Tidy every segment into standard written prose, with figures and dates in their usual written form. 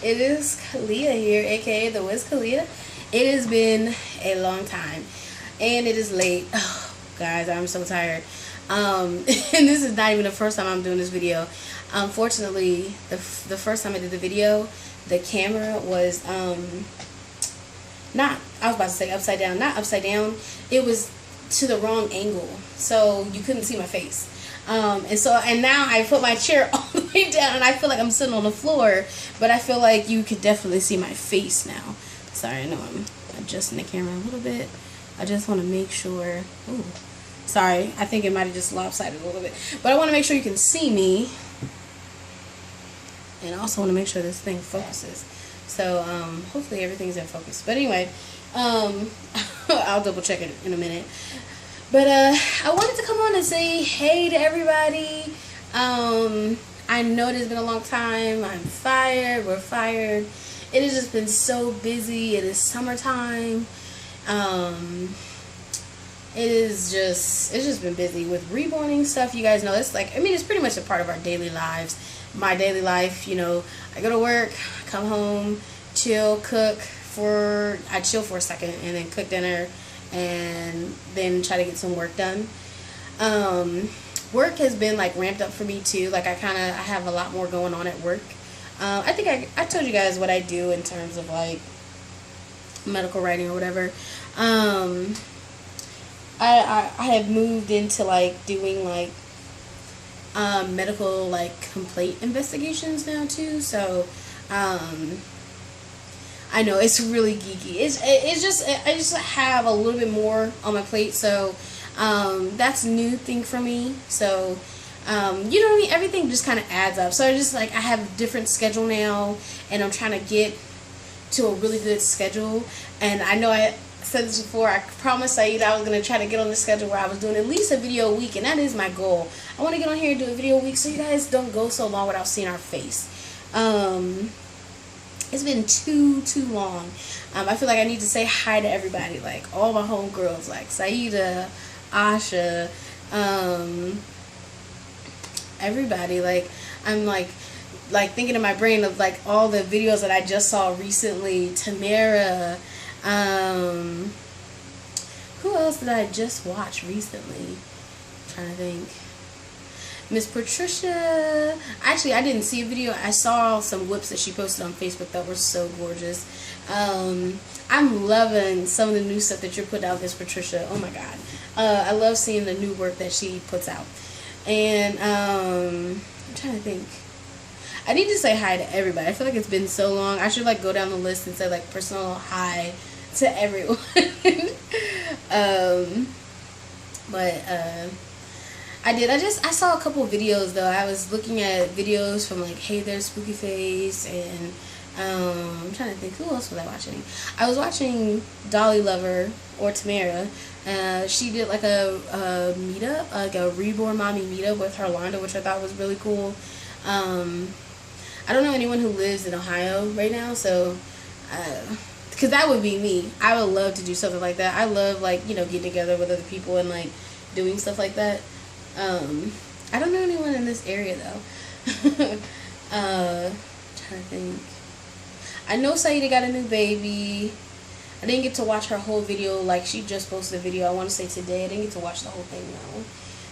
It is Kalia here, aka the Wiz Kalia. It has been a long time, and it is late. Oh, guys, I'm so tired. And this is not even the first time I'm doing this video. Unfortunately, the first time I did the video, the camera was not. I was about to say upside down, not upside down. It was to the wrong angle, so you couldn't see my face. And now I put my chair all the way down and I feel like I'm sitting on the floor, but I feel like you could definitely see my face now. Sorry, I know I'm adjusting the camera a little bit. I just want to make sure. Ooh, sorry, I think it might have just lopsided a little bit, but I want to make sure you can see me, and I also want to make sure this thing focuses. So hopefully everything's in focus. But anyway, I'll double check it in a minute. But I wanted to come on and say hey to everybody. I know it has been a long time. I'm fired. We're fired. It has just been so busy. It is summertime. It's just been busy with reborning stuff. You guys know it's like, I mean, it's pretty much a part of our daily lives. My daily life, you know, I go to work, come home, chill, I chill for a second and then cook dinner and then try to get some work done. Work has been like ramped up for me too. Like I have a lot more going on at work. I think I told you guys what I do in terms of like medical writing or whatever. I have moved into like doing like medical like complaint investigations now too. So I know it's really geeky. I just have a little bit more on my plate. So that's a new thing for me. So you know what I mean? Everything just kind of adds up. So I have a different schedule now, and I'm trying to get to a really good schedule. And I know I said this before. I promised Saeed I was going to try to get on the schedule where I was doing at least a video a week, and that is my goal. I want to get on here and do a video a week so you guys don't go so long without seeing our face. It's been too long. I feel like I need to say hi to everybody, like all my homegirls, like Saida, Asha, everybody. Like I'm like thinking in my brain of like all the videos that I just saw recently. Tamara, who else did I just watch recently? I'm trying to think. Miss Patricia. Actually, I didn't see a video. I saw some whips that she posted on Facebook that were so gorgeous. I'm loving some of the new stuff that you're putting out, Miss Patricia. Oh my God. I love seeing the new work that she puts out. And I'm trying to think. I need to say hi to everybody. I feel like it's been so long. I should like go down the list and say like personal hi to everyone. I saw a couple videos though. I was looking at videos from like Hey There Spooky Face, and I'm trying to think, who else was I watching? I was watching Dolly Lover, or Tamara. She did like a meetup, like a reborn mommy meetup with Harlonda, which I thought was really cool. I don't know anyone who lives in Ohio right now, so because that would be me. I would love to do something like that. I love like, you know, getting together with other people and like doing stuff like that. I don't know anyone in this area though. Trying to think. I know Saida got a new baby. I didn't get to watch her whole video. Like she just posted a video, I want to say today. I didn't get to watch the whole thing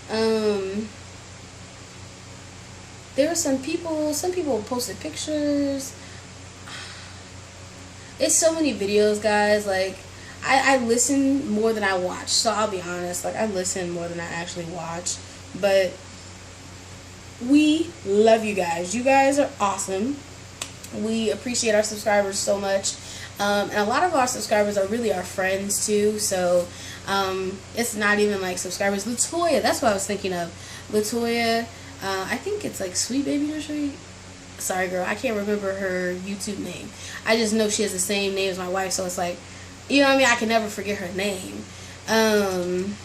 though. There were some people posted pictures. It's so many videos, guys. Like I listen more than I watch, so I'll be honest, like I listen more than I actually watch. But we love you guys. You guys are awesome. We appreciate our subscribers so much. And a lot of our subscribers are really our friends too. So it's not even like subscribers. Latoya, that's what I was thinking of. Latoya, I think it's like Sweet Baby Nursery. Sorry girl, I can't remember her YouTube name. I just know she has the same name as my wife, so it's like, you know what I mean, I can never forget her name. I'm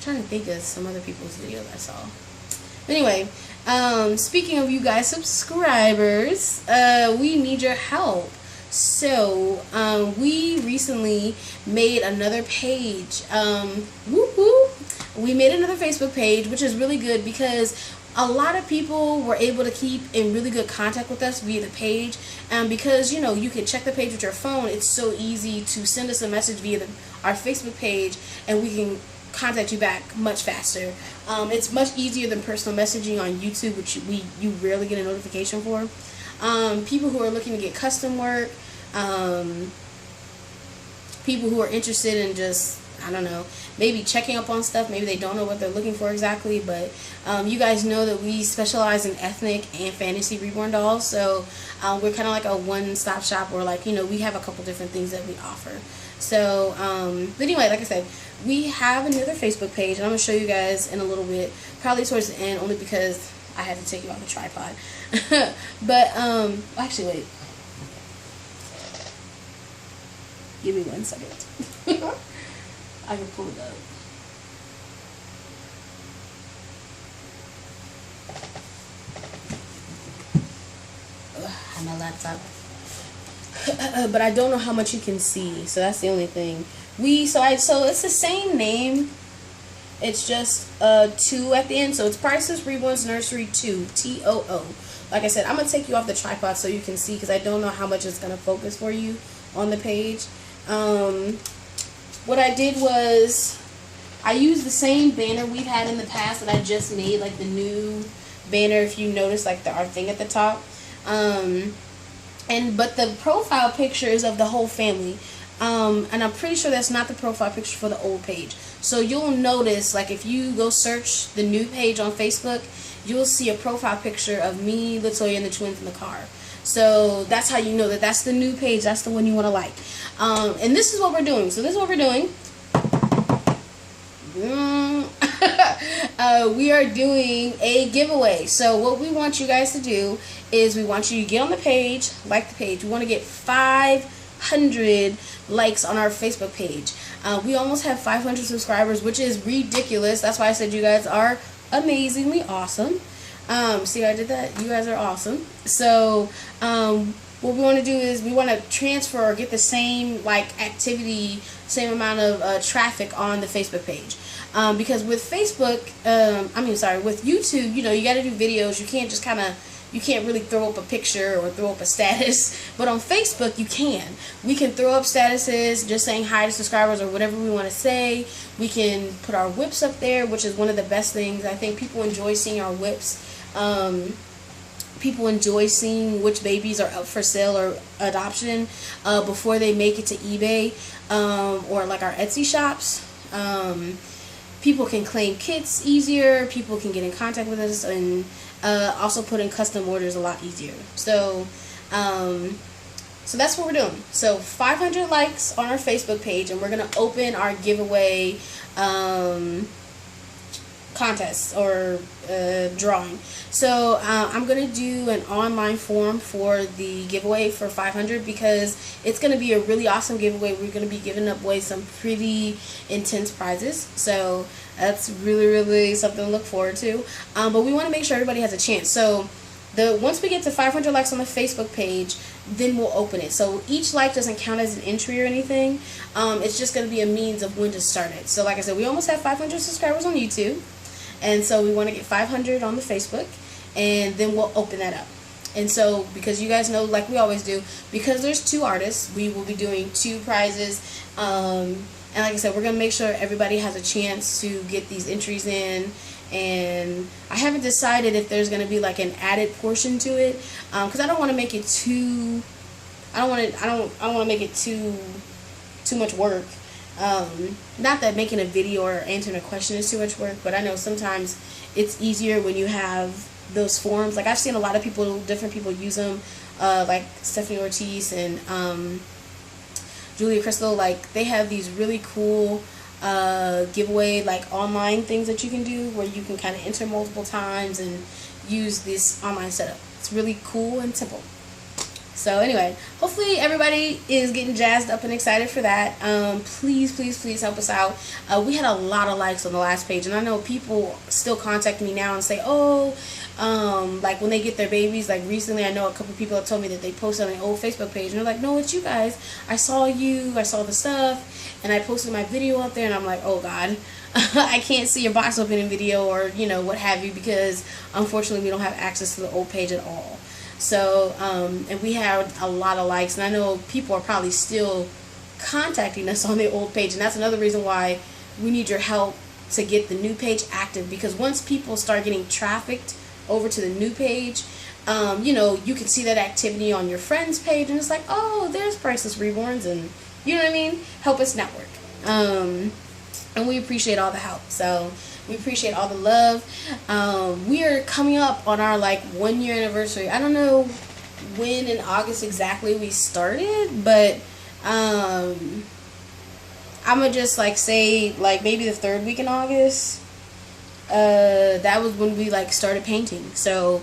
trying to think of some other people's videos I saw. Anyway, speaking of you guys subscribers, we need your help. So we recently made another page. We made another Facebook page, which is really good because a lot of people were able to keep in really good contact with us via the page, because you know, you can check the page with your phone. It's so easy to send us a message via our Facebook page, and we can contact you back much faster. It's much easier than personal messaging on YouTube, which you rarely get a notification for. People who are looking to get custom work, people who are interested in just, I don't know, maybe checking up on stuff. Maybe they don't know what they're looking for exactly, but you guys know that we specialize in ethnic and fantasy reborn dolls, so we're kind of like a one-stop shop where, like, you know, we have a couple different things that we offer. So, but anyway, like I said, we have another Facebook page, and I'm going to show you guys in a little bit, probably towards the end, only because I had to take you off the tripod. But, actually, wait. Give me 1 second. I can pull it up. On my laptop. But I don't know how much you can see, so that's the only thing. So it's the same name. It's just 2 at the end, so it's Priceless Reborns Nursery 2, TOO. Like I said, I'm gonna take you off the tripod so you can see, because I don't know how much it's gonna focus for you on the page. What I did was I used the same banner we've had in the past that I just made, like the new banner, if you notice, like our thing at the top. But the profile picture is of the whole family. And I'm pretty sure that's not the profile picture for the old page. So you'll notice, like, if you go search the new page on Facebook, you'll see a profile picture of me, Latoya, and the twins in the car. So that's how you know that that's the new page. That's the one you want to like. And this is what we're doing. So this is what we're doing. We are doing a giveaway. So what we want you guys to do is we want you to get on the page, like the page. We want to get 500 likes on our Facebook page. We almost have 500 subscribers, which is ridiculous. That's why I said you guys are amazingly awesome. See how I did that? You guys are awesome. So what we want to do is we want to transfer or get the same, like, activity, same amount of traffic on the Facebook page. Because with Facebook, with YouTube, you know, you got to do videos. You can't just you can't really throw up a picture or throw up a status. But on Facebook, you can. We can throw up statuses just saying hi to subscribers or whatever we want to say. We can put our whips up there, which is one of the best things. I think people enjoy seeing our whips. People enjoy seeing which babies are up for sale or adoption before they make it to eBay or like our Etsy shops. People can claim kits easier. People can get in contact with us, and also put in custom orders a lot easier. So so that's what we're doing. So 500 likes on our Facebook page, and we're going to open our giveaway contest or drawing. So I'm going to do an online form for the giveaway for 500, because it's going to be a really awesome giveaway. We're going to be giving away some pretty intense prizes. So that's really, really something to look forward to. But we want to make sure everybody has a chance. So once we get to 500 likes on the Facebook page, then we'll open it. So each like doesn't count as an entry or anything. It's just going to be a means of when to start it. So like I said, we almost have 500 subscribers on YouTube. And so we want to get 500 on the Facebook, and then we'll open that up. And so, because you guys know, like we always do, because there's 2 artists, we will be doing 2 prizes. And like I said, we're going to make sure everybody has a chance to get these entries in. And I haven't decided if there's going to be like an added portion to it, because I don't want to make it too, I don't want to make it too much work. Not that making a video or answering a question is too much work, but I know sometimes it's easier when you have those forums. Like, I've seen a lot of people, different people use them, like Stephanie Ortiz and Julia Crystal. Like, they have these really cool giveaway, like, online things that you can do where you can kind of enter multiple times and use this online setup. It's really cool and simple. So anyway, hopefully everybody is getting jazzed up and excited for that. Please, please, please help us out. We had a lot of likes on the last page, and I know people still contact me now and say, oh, like when they get their babies, like recently I know a couple people have told me that they posted on an old Facebook page, and they're like, no, it's you guys. I saw you, I saw the stuff, and I posted my video up there, and I'm like, oh God. I can't see your box opening video or, you know, what have you, because unfortunately we don't have access to the old page at all. So, and we had a lot of likes, and I know people are probably still contacting us on the old page, and that's another reason why we need your help to get the new page active, because once people start getting trafficked over to the new page, you know, you can see that activity on your friend's page, and it's like, oh, there's Priceless Reborns, and you know what I mean? Help us network. And we appreciate all the help. So we appreciate all the love. We are coming up on our like 1 year anniversary. I don't know when in August exactly we started, but I'm gonna just like say like maybe the 3rd week in August. That was when we like started painting. So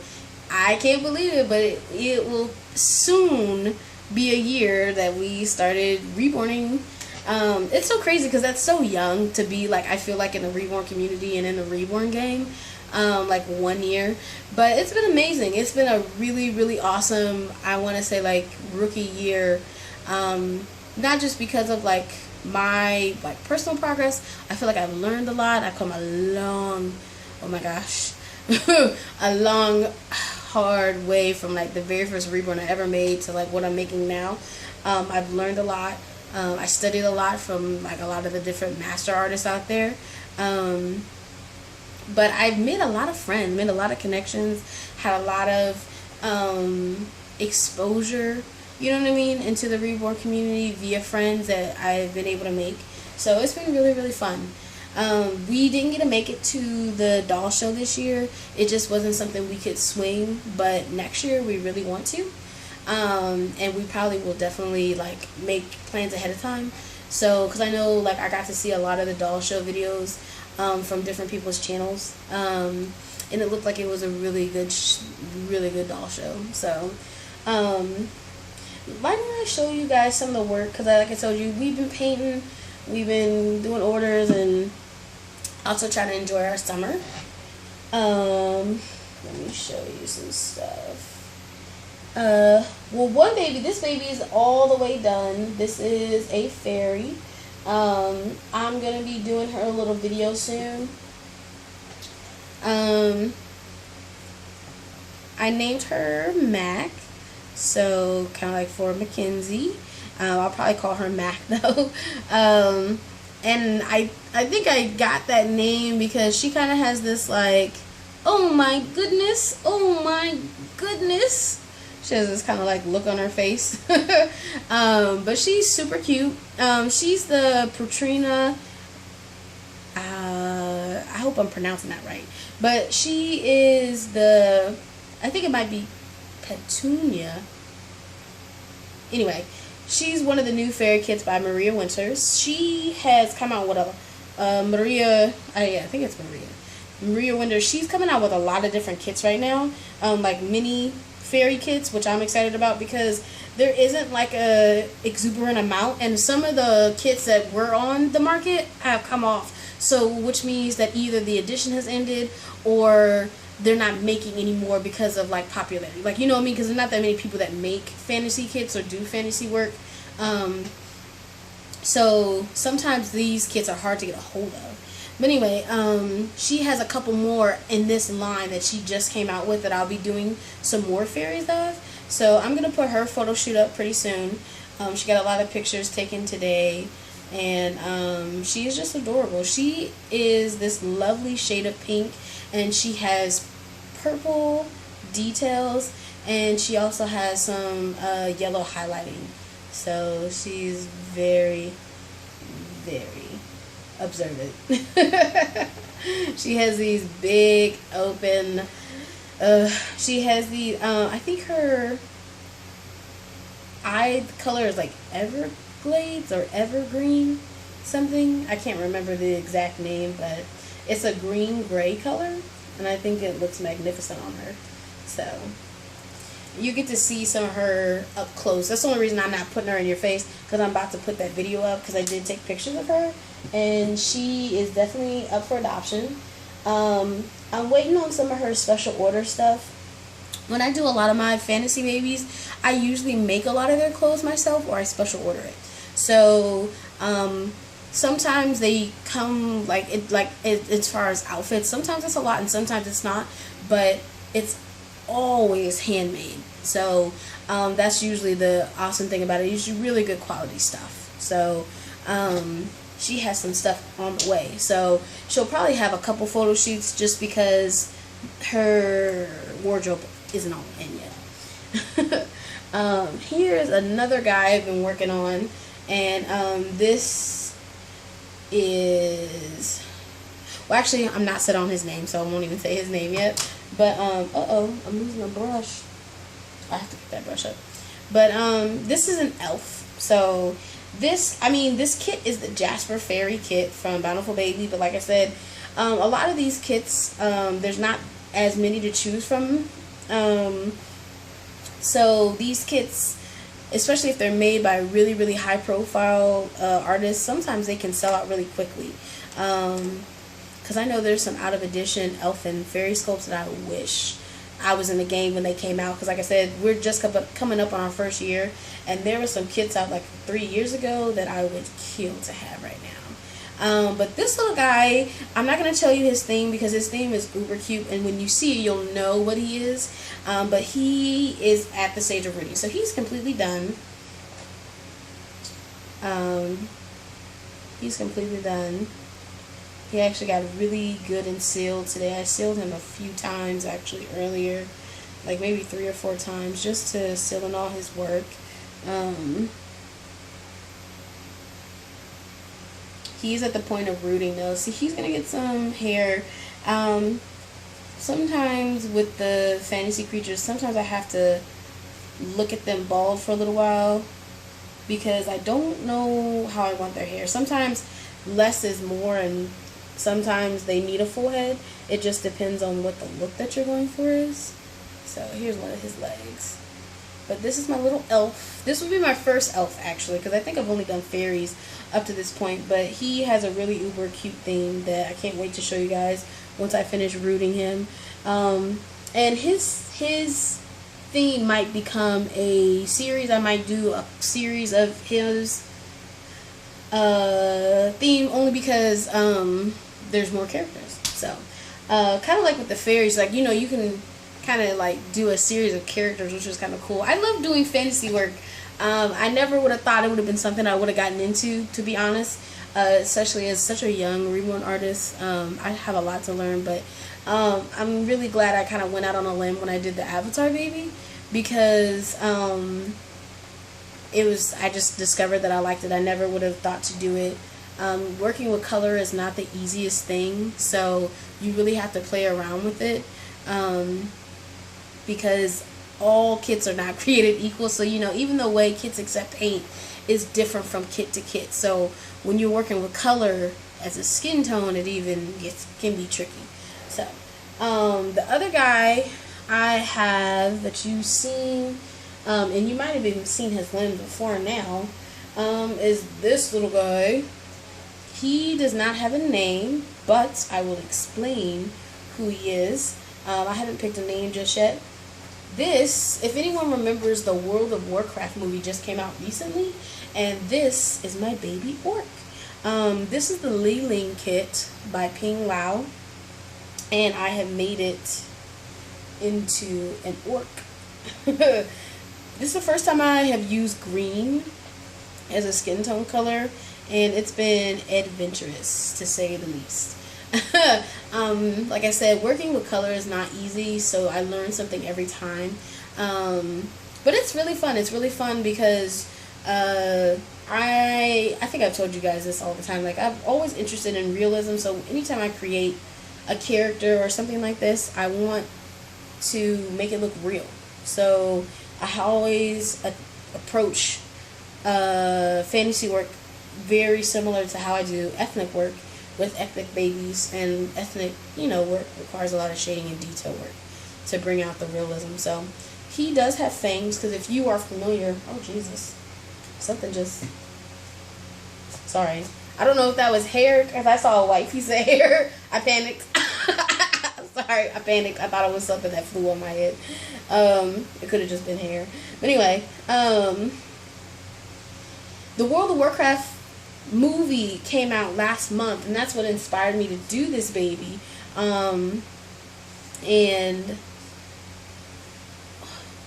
I can't believe it, but it will soon be a year that we started reborning. It's so crazy because that's so young to be like, I feel like in the reborn community and in the reborn game, like 1 year. But it's been amazing. It's been a really, really awesome, I want to say like rookie year. Not just because of like my like personal progress. I feel like I've learned a lot. I've come a long, oh my gosh, a long, hard way from like the very first reborn I ever made to like what I'm making now. I've learned a lot. I studied a lot from like a lot of the different master artists out there. But I've made a lot of friends, made a lot of connections, had a lot of exposure, you know what I mean, into the reborn community via friends that I've been able to make. So it's been really, really fun. We didn't get to make it to the doll show this year. It just wasn't something we could swing, but next year we really want to. And we probably will definitely like make plans ahead of time. So, because I know like I got to see a lot of the doll show videos from different people's channels, and it looked like it was a really good doll show. So, why didn't I show you guys some of the work? Because like I told you, we've been painting, we've been doing orders, and also trying to enjoy our summer. Let me show you some stuff. Well, this baby is all the way done. This is a fairy. I'm gonna be doing her a little video soon. I named her Mac, so kind of like for Mackenzie. I'll probably call her Mac though. And I think I got that name because she kind of has this like, oh my goodness, she has this kind of like look on her face. But she's super cute. She's the Petrina, I hope I'm pronouncing that right, but she is the, I think it might be Petunia. Anyway, she's one of the new fairy kits by Maria Winters. She has come out with a Maria Winters. She's coming out with a lot of different kits right now, like mini fairy kits, which I'm excited about because there isn't like a exuberant amount, and some of the kits that were on the market have come off, so which means that either the edition has ended or they're not making anymore because of like popularity, like, you know what I mean, because there's not that many people that make fantasy kits or do fantasy work. So sometimes these kits are hard to get a hold of. But anyway, she has a couple more in this line that she just came out with that I'll be doing some more fairies of. So I'm going to put her photo shoot up pretty soon. She got a lot of pictures taken today, and she is just adorable. She is this lovely shade of pink, and she has purple details, and she also has some yellow highlighting. So she's very, very observant. She has these big open, she has the, I think her eye color is like Everglades or Evergreen something. I can't remember the exact name, but it's a green-gray color, and I think it looks magnificent on her. So you get to see some of her up close. That's the only reason I'm not putting her in your face, because I'm about to put that video up, because I did take pictures of her, and she is definitely up for adoption. I'm waiting on some of her special order stuff. When I do a lot of my fantasy babies, I usually make a lot of their clothes myself, or I special order it. So sometimes they come as far as outfits, sometimes it's a lot and sometimes it's not, but it's always handmade. So that's usually the awesome thing about it. It's usually really good quality stuff. So she has some stuff on the way, so she'll probably have a couple photo shoots just because her wardrobe isn't all in yet. Here's another guy I've been working on, and this is, well, actually I'm not set on his name, so I won't even say his name yet, but I'm losing a brush. I have to pick that brush up. But this is an elf. So this kit is the Jasper Fairy kit from Bountiful Baby, but like I said, a lot of these kits, there's not as many to choose from. So these kits, especially if they're made by really, really high profile artists, sometimes they can sell out really quickly. Because I know there's some out of edition elf and fairy sculpts that I wish I was in the game when they came out. Because like I said, we're just coming up on our first year, and there were some kits out like 3 years ago that I would kill to have right now. But this little guy, I'm not going to tell you his theme because his theme is uber cute, and when you see it, you'll know what he is. But he is at the stage of reading, so he's completely done. He's completely done. He actually got really good and sealed today. I sealed him a few times actually earlier, like maybe 3 or 4 times, just to seal in all his work. He's at the point of rooting though. See, he's gonna get some hair. Sometimes with the fantasy creatures, sometimes I have to look at them bald for a little while because I don't know how I want their hair. Sometimes less is more, and sometimes they need a full head. It just depends on what the look that you're going for is. So here's one of his legs. But this is my little elf. This would be my first elf actually, because I think I've only done fairies up to this point. But he has a really uber cute theme that I can't wait to show you guys once I finish rooting him. And his theme might become a series. I might do a series of his theme only because there's more characters. So kind of like with the fairies, like, you know, you can kind of like do a series of characters, which is kind of cool. I love doing fantasy work. I never would have thought it would have been something I would have gotten into, to be honest, especially as such a young reborn artist. I have a lot to learn, but I'm really glad I kind of went out on a limb when I did the Avatar baby, because I just discovered that I liked it. I never would have thought to do it. Working with color is not the easiest thing, so you really have to play around with it. Because all kits are not created equal, so you know, even the way kits accept paint is different from kit to kit. So when you're working with color as a skin tone, it even can be tricky. So the other guy I have that you've seen, and you might have even seen his limbs before now, is this little guy. He does not have a name, but I will explain who he is. I haven't picked a name just yet. This, if anyone remembers, the World of Warcraft movie just came out recently, and this is my baby orc. This is the Li Ling kit by Ping Lao, and I have made it into an orc. This is the first time I have used green as a skin tone color, and it's been adventurous to say the least. Like I said, working with color is not easy, so I learn something every time. But it's really fun. It's really fun because I think I've told you guys this all the time. Like, I'm always interested in realism, so anytime I create a character or something like this, I want to make it look real. So I always approach fantasy work very similar to how I do ethnic work with ethnic babies, and ethnic, you know, work requires a lot of shading and detail work to bring out the realism. So he does have fangs, because if you are familiar, oh Jesus, something just, sorry, I don't know if that was hair, if I saw a white piece of hair, I panicked. Sorry, I panicked. I thought it was something that flew on my head. It could have just been hair. But anyway, the World of Warcraft movie came out last month, and that's what inspired me to do this, baby. And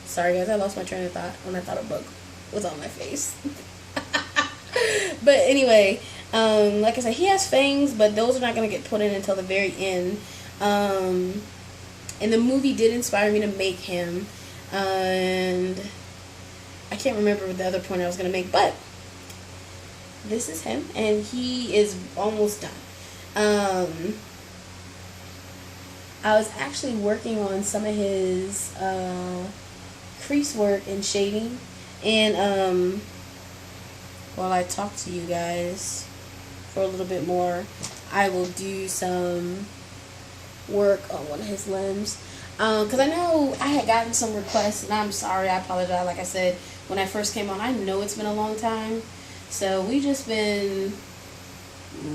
sorry guys, I lost my train of thought when I thought a bug was on my face. But anyway, like I said, he has fangs, but those are not going to get put in until the very end. And the movie did inspire me to make him. And I can't remember what the other point I was going to make, but this is him, and he is almost done. I was actually working on some of his crease work and shading, and while I talk to you guys for a little bit more, I will do some work on one of his limbs, because I know I had gotten some requests, and I'm sorry, I apologize. Like I said, when I first came on, I know it's been a long time, so we just been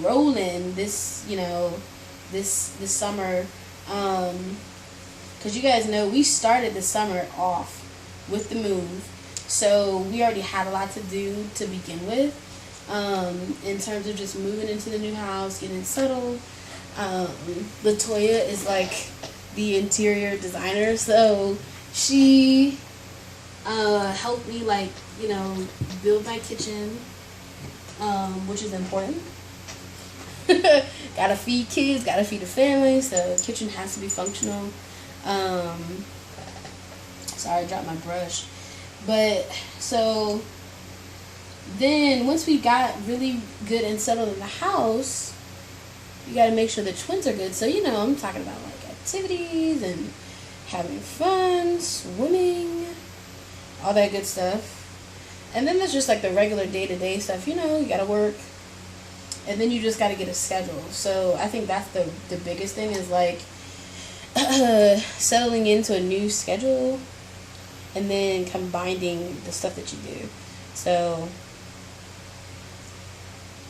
rolling this, this summer, because you guys know we started the summer off with the move, so we already had a lot to do to begin with, in terms of just moving into the new house, getting settled. Latoya is like the interior designer, so she helped me, like, build my kitchen, which is important. Gotta feed kids, gotta feed a family, so the kitchen has to be functional. Sorry, I dropped my brush. But so then once we got really good and settled in the house, you gotta make sure the twins are good. So I'm talking about like activities and having fun, swimming, all that good stuff. And then there's just like the regular day-to-day stuff. You gotta work, and then you just gotta get a schedule. So I think that's the biggest thing, is like settling into a new schedule and then combining the stuff that you do. So,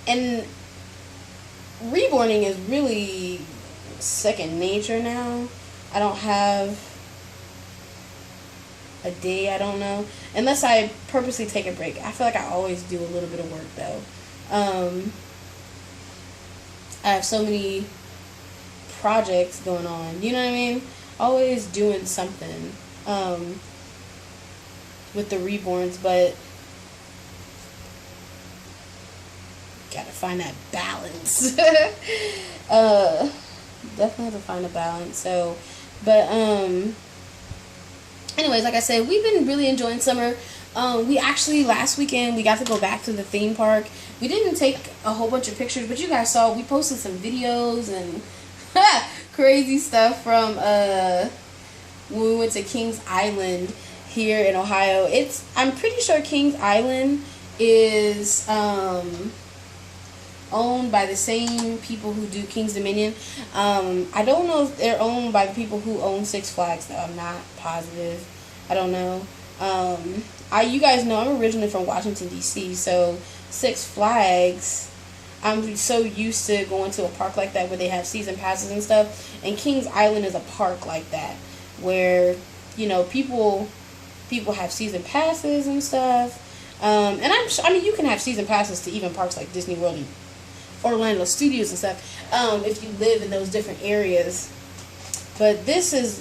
and reborning is really second nature now. I don't have a day I don't know, unless I purposely take a break. I feel like I always do a little bit of work though. I have so many projects going on, you know what I mean? Always doing something with the reborns, but gotta find that balance. Definitely have to find a balance. So, but anyways, like I said, we've been really enjoying summer. We actually, last weekend, we got to go back to the theme park. We didn't take a whole bunch of pictures, but you guys saw, we posted some videos and crazy stuff from when we went to Kings Island here in Ohio. I'm pretty sure Kings Island is owned by the same people who do King's Dominion. I don't know if they're owned by the people who own Six Flags, though. I'm not positive. I don't know. You guys know I'm originally from Washington, D.C., so Six Flags, I'm so used to going to a park like that where they have season passes and stuff, and Kings Island is a park like that where, people have season passes and stuff, and I mean, you can have season passes to even parks like Disney World and Orlando Studios and stuff, if you live in those different areas. But this is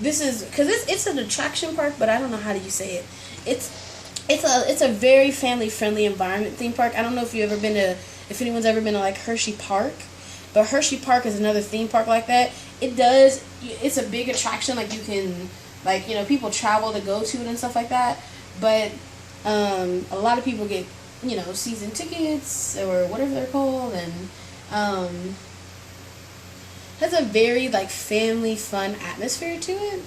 because it's an attraction park, but I don't know how do you say it. It's a very family friendly environment theme park. I don't know if anyone's ever been to like Hershey Park, but Hershey Park is another theme park like that. It's a big attraction, like you can, like, people travel to go to it and stuff like that, but a lot of people get season tickets or whatever they're called, and has a very like family fun atmosphere to it.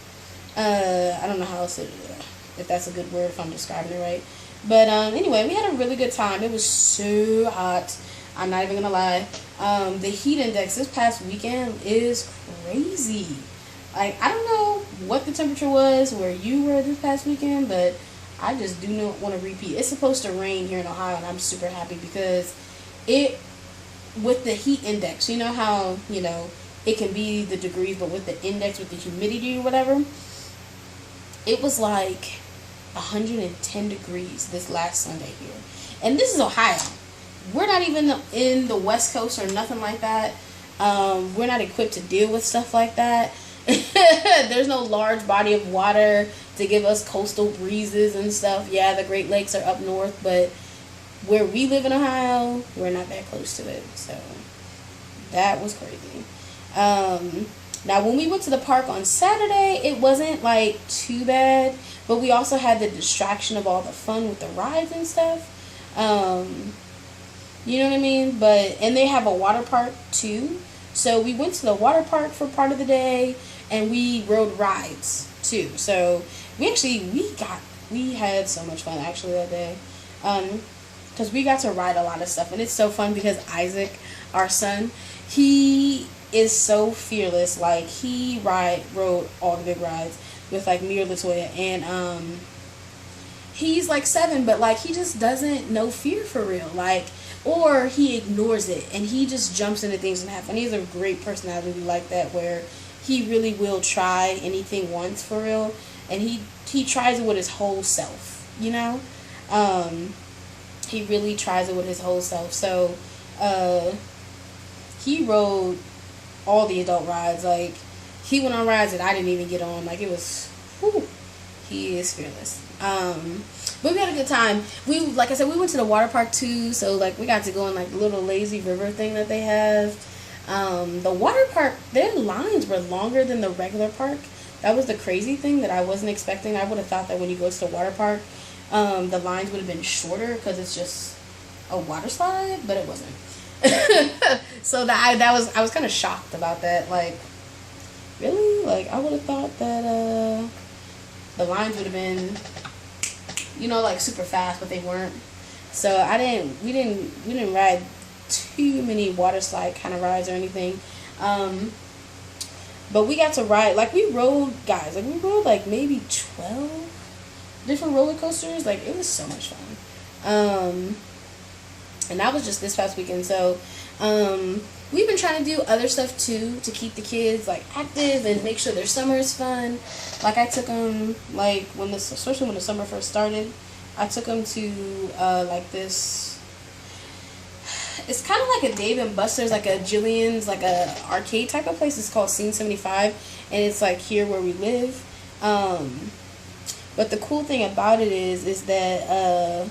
I don't know how else if that's a good word, if I'm describing it right, but anyway, we had a really good time. It was so hot, I'm not even gonna lie. The heat index this past weekend is crazy. Like, I don't know what the temperature was where you were this past weekend, but I just do not want to repeat. It's supposed to rain here in Ohio, and I'm super happy because with the heat index, you know how, it can be the degrees, but with the index, with the humidity or whatever, it was like 110 degrees this last Sunday here. And this is Ohio. We're not even in the West Coast or nothing like that. We're not equipped to deal with stuff like that. There's no large body of water to give us coastal breezes and stuff. Yeah, the Great Lakes are up north, but where we live in Ohio, we're not that close to it. So that was crazy. Now, when we went to the park on Saturday, it wasn't like too bad, but we also had the distraction of all the fun with the rides and stuff. You know what I mean? And they have a water park too. So we went to the water park for part of the day, and we rode rides too. So we had so much fun actually that day. Because we got to ride a lot of stuff, and it's so fun because Isaac, our son, he is so fearless. Like, he rode all the big rides with like me or Latoya, and he's like 7, but like he just doesn't know fear for real, like, or he ignores it and he just jumps into things and have fun. He has a great personality like that, where he really will try anything once for real, and he tries it with his whole self, you know. He really tries it with his whole self. So he rode all the adult rides. Like, he went on rides that I didn't even get on. Like, it was, whew, he is fearless. But we had a good time. Like I said, we went to the water park too, so like we got to go on like the little lazy river thing that they have. The water park, their lines were longer than the regular park. That was the crazy thing that I wasn't expecting. I would have thought that when you go to the water park, the lines would have been shorter because it's just a water slide, but it wasn't. So I was kind of shocked about that. Like, really? Like, I would have thought that the lines would have been, you know, like super fast, but they weren't. So we didn't ride too many water slide kind of rides or anything. But we got to ride, like, we rode like maybe 12 different roller coasters. Like, it was so much fun. And that was just this past weekend. So we've been trying to do other stuff too to keep the kids like active and make sure their summer is fun. Like, I took them, like, especially when the summer first started, I took them to like this, it's kind of like a Dave & Buster's, like a Jillian's, like a arcade type of place. It's called Scene 75, and it's like here where we live. But the cool thing about it is that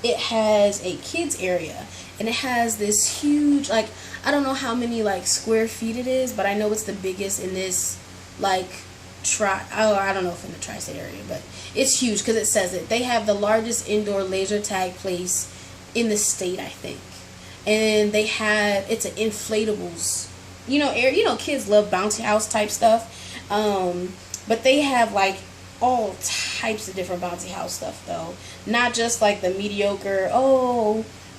it has a kids area, and it has this huge, like, I don't know how many like square feet it is, but I know it's the biggest in this, like, I don't know if in the tri-state area, but it's huge because it says it. They have the largest indoor laser tag place in the state, I think. And it's an inflatables, kids love bouncy house type stuff, but they have like all types of different bouncy house stuff though, not just like the mediocre,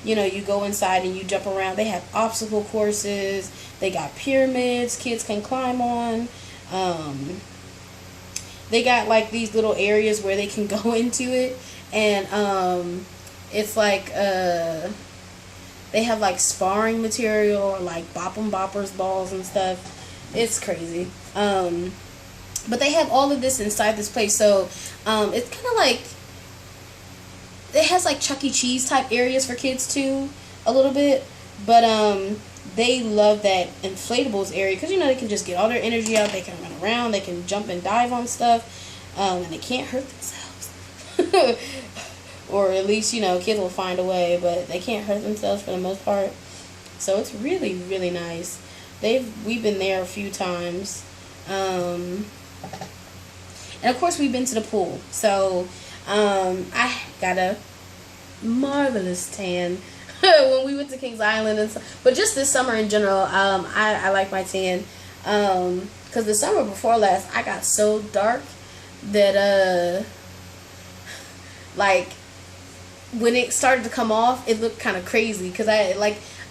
you go inside and you jump around. They have obstacle courses, they got pyramids kids can climb on, they got like these little areas where they can go into it, and it's like they have like sparring material or like boppers balls and stuff. It's crazy. But they have all of this inside this place. So it's kind of like, it has like Chuck E. Cheese type areas for kids too, a little bit. But they love that inflatables area because, they can just get all their energy out. They can run around. They can jump and dive on stuff. And they can't hurt themselves. Or at least, kids will find a way. But they can't hurt themselves for the most part. So it's really, really nice. We've been there a few times. And of course we've been to the pool. So I got a marvelous tan when we went to Kings Island and stuff. But just this summer in general, I like my tan. Because the summer before last, I got so dark that like when it started to come off, it looked kind of crazy. Because I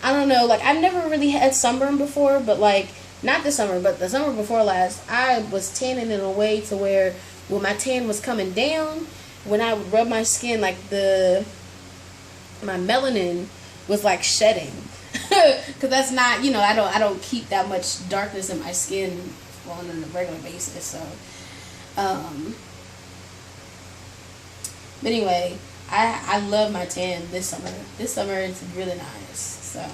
don't know, like, I've never really had sunburn before, but like, not this summer, but the summer before last, I was tanning in a way to where when my tan was coming down, when I would rub my skin, like my melanin was like shedding. Because that's not, I don't keep that much darkness in my skin on a regular basis. So, but anyway, I love my tan this summer. This summer it's really nice. So,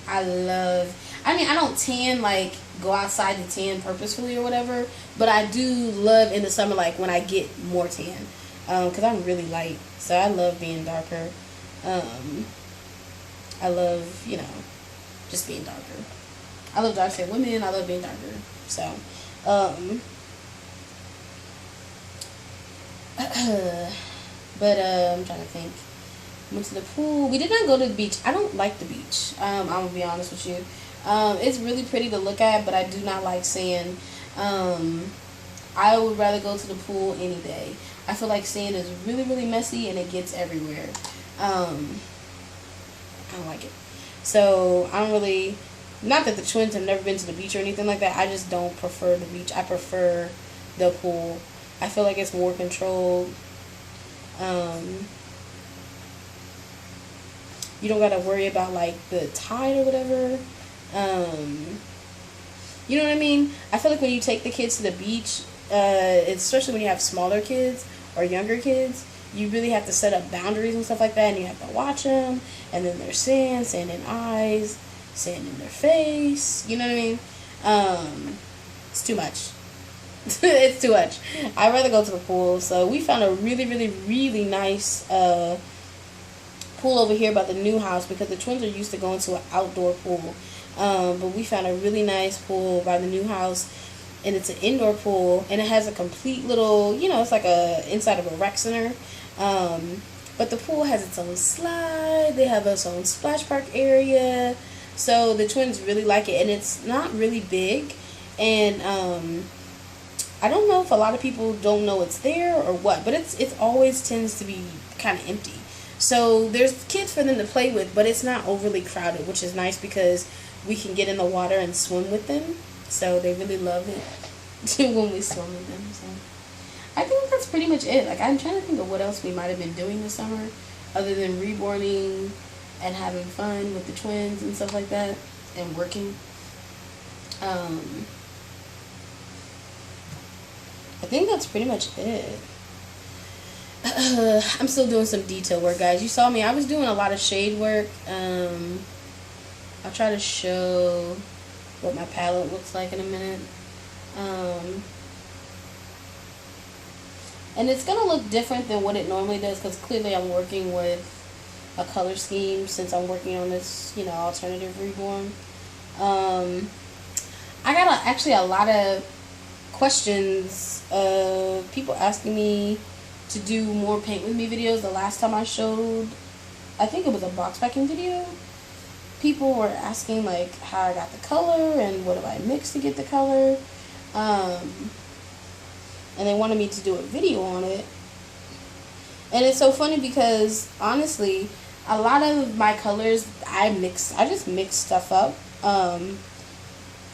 I love. I mean, I don't tan like go outside to tan purposefully or whatever, but I do love in the summer like when I get more tan, because I'm really light, so I love being darker. I love, you know, just being darker. I love dark skinned women. I love being darker. So, but I'm trying to think. Went to the pool. We did not go to the beach. I don't like the beach. I'm gonna be honest with you. It's really pretty to look at, but I do not like sand. I would rather go to the pool any day. I feel like sand is really, really messy and it gets everywhere. I don't like it. So I don't really. Not that the twins have never been to the beach or anything like that. I just don't prefer the beach. I prefer the pool. I feel like it's more controlled. You don't gotta worry about like the tide or whatever. You know what I mean? I feel like when you take the kids to the beach, especially when you have smaller kids or younger kids, you really have to set up boundaries and stuff like that, and you have to watch them. And then there's sand in eyes, sand in their face. You know what I mean? It's too much. It's too much. I'd rather go to the pool. So we found a really, really, really nice pool over here by the new house, because the twins are used to going to an outdoor pool. But we found a really nice pool by the new house, and it's an indoor pool, and it has a complete little, you know, it's like a inside of a rec center. But the pool has its own slide. They have its own splash park area. So the twins really like it, and it's not really big. And I don't know if a lot of people don't know it's there or what, but it always tends to be kind of empty. So there's kids for them to play with, but it's not overly crowded, which is nice because we can get in the water and swim with them. So they really love it when we swim with them. So I think that's pretty much it. Like, I'm trying to think of what else we might have been doing this summer other than reborning and having fun with the twins and stuff like that and working. I think that's pretty much it. I'm still doing some detail work, guys. You saw me. I was doing a lot of shade work. I'll try to show what my palette looks like in a minute. And it's going to look different than what it normally does, because clearly I'm working with a color scheme since I'm working on this, you know, alternative reborn. I got actually a lot of questions of people asking me to do more paint with me videos. The last time I showed, I think it was a box packing video, people were asking like how I got the color and what do I mix to get the color, and they wanted me to do a video on it. And it's so funny because honestly, a lot of my colors I just mix stuff up.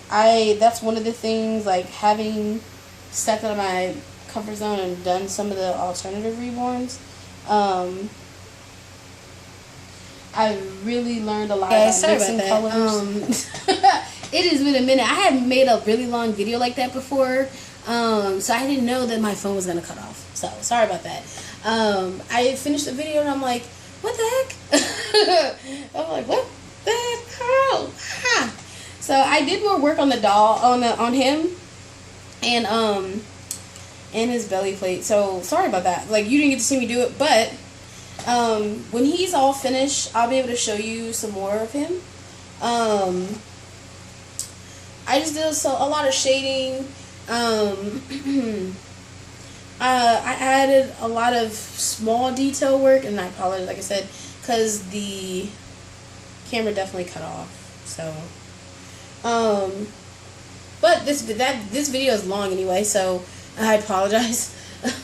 That's one of the things, like having stepped out of my comfort zone and done some of the alternative reborns. I really learned a lot about mixing colors. It has been a minute. I hadn't made a really long video like that before, so I didn't know that my phone was gonna cut off. So sorry about that. I finished the video and I'm like, what the heck? I'm like, what the heck? Oh, ha. So I did more work on the doll, on him, and his belly plate. So sorry about that. Like, you didn't get to see me do it, but when he's all finished, I'll be able to show you some more of him. I just did a lot of shading. I added a lot of small detail work, and I apologize, like I said, because the camera definitely cut off. So, but this video is long anyway, so I apologize.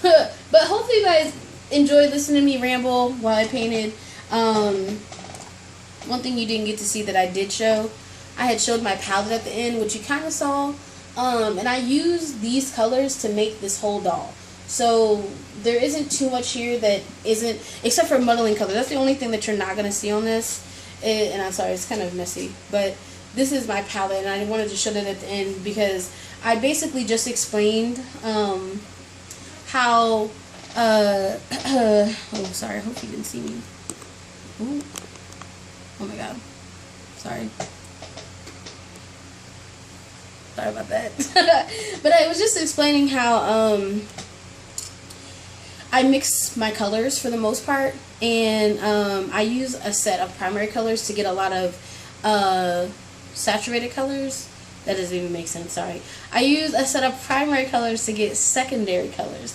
But hopefully you guys enjoyed listening to me ramble while I painted. One thing you didn't get to see that I did show, I had showed my palette at the end, which you kind of saw, and I used these colors to make this whole doll. So there isn't too much here that isn't, except for modeling color. That's the only thing that you're not going to see on this. And I'm sorry, it's kind of messy, but this is my palette, and I wanted to show that at the end because I basically just explained how Oh, sorry. I hope you didn't see me. Ooh. Oh my god. Sorry. Sorry about that. But I was just explaining how I mix my colors for the most part, and I use a set of primary colors to get a lot of saturated colors. That doesn't even make sense, sorry. I use a set of primary colors to get secondary colors.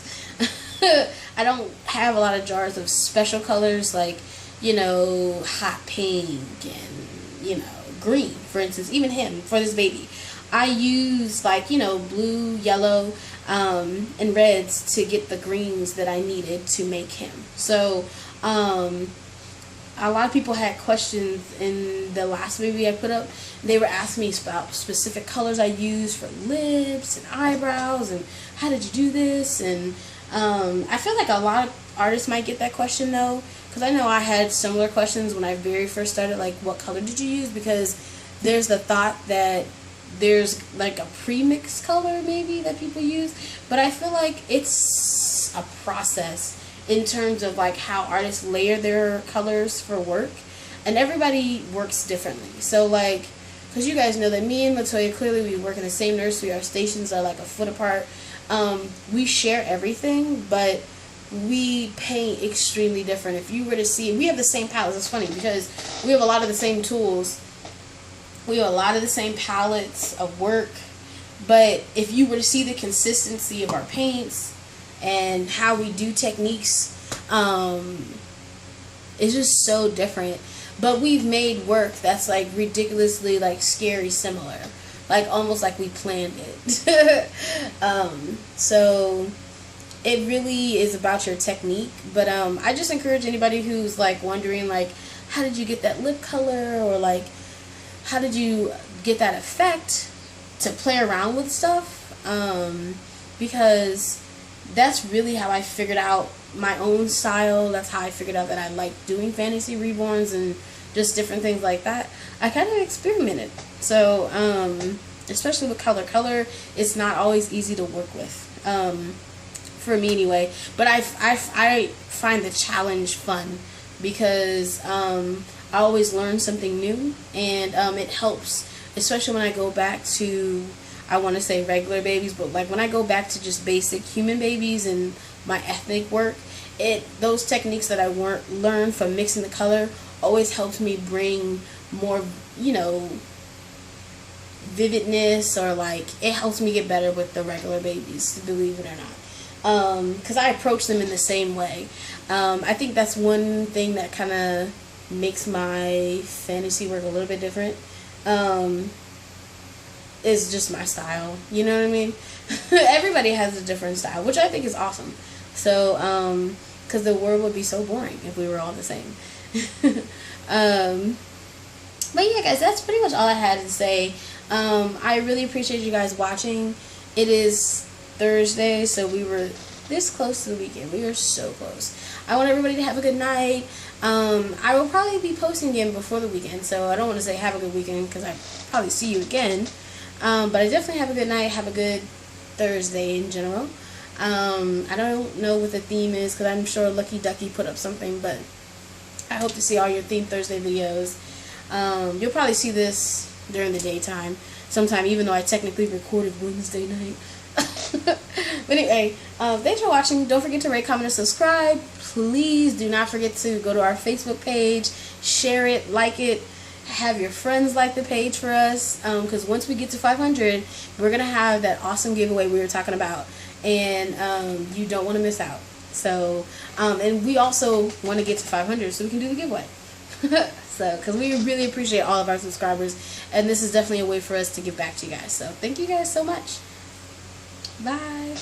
I don't have a lot of jars of special colors like, you know, hot pink and, you know, green, for instance. Even him, for this baby, I use, like, you know, blue, yellow, and reds to get the greens that I needed to make him. So, a lot of people had questions in the last baby I put up. They were asking me about specific colors I use for lips and eyebrows, and how did you do this? And I feel like a lot of artists might get that question though, because I know I had similar questions when I very first started, like, what color did you use? Because there's the thought that there's like a pre-mixed color maybe that people use, but I feel like it's a process in terms of like how artists layer their colors for work, and everybody works differently. So like, because you guys know that me and Latoya, clearly we work in the same nursery, our stations are like a foot apart. We share everything, but we paint extremely different. If you were to see, we have the same palettes. It's funny because we have a lot of the same tools, we have a lot of the same palettes of work, but if you were to see the consistency of our paints and how we do techniques, it's just so different. But we've made work that's like ridiculously like scary similar, like almost like we planned it. So it really is about your technique. But I just encourage anybody who's like wondering, like, how did you get that lip color, or like how did you get that effect, to play around with stuff, because that's really how I figured out my own style. That's how I figured out that I like doing fantasy reborns and just different things like that. I kind of experimented. So especially with color. Color is not always easy to work with, for me anyway. But I find the challenge fun because I always learn something new, and it helps, especially when I go back to, I want to say regular babies, but like when I go back to just basic human babies and my ethnic work, those techniques that I learned from mixing the color always helps me bring more, you know, vividness, or like it helps me get better with the regular babies, believe it or not, because I approach them in the same way. I think that's one thing that kind of makes my fantasy work a little bit different, is just my style, you know what I mean? Everybody has a different style, which I think is awesome. So because the world would be so boring if we were all the same. But yeah guys, that's pretty much all I had to say. I really appreciate you guys watching. It is Thursday, so we were this close to the weekend. We are so close. I want everybody to have a good night. I will probably be posting again before the weekend, so I don't want to say have a good weekend because I probably see you again. But I definitely have a good night, have a good Thursday in general. I don't know what the theme is because I'm sure Lucky Ducky put up something, but I hope to see all your Theme Thursday videos. You'll probably see this during the daytime sometime, even though I technically recorded Wednesday night. But anyway, thanks for watching. Don't forget to rate, comment, and subscribe. Please do not forget to go to our Facebook page, share it, like it, have your friends like the page for us, because once we get to 500, we're going to have that awesome giveaway we were talking about, and you don't want to miss out. So, and we also want to get to 500 so we can do the giveaway. So, because we really appreciate all of our subscribers, and this is definitely a way for us to give back to you guys. So, thank you guys so much. Bye.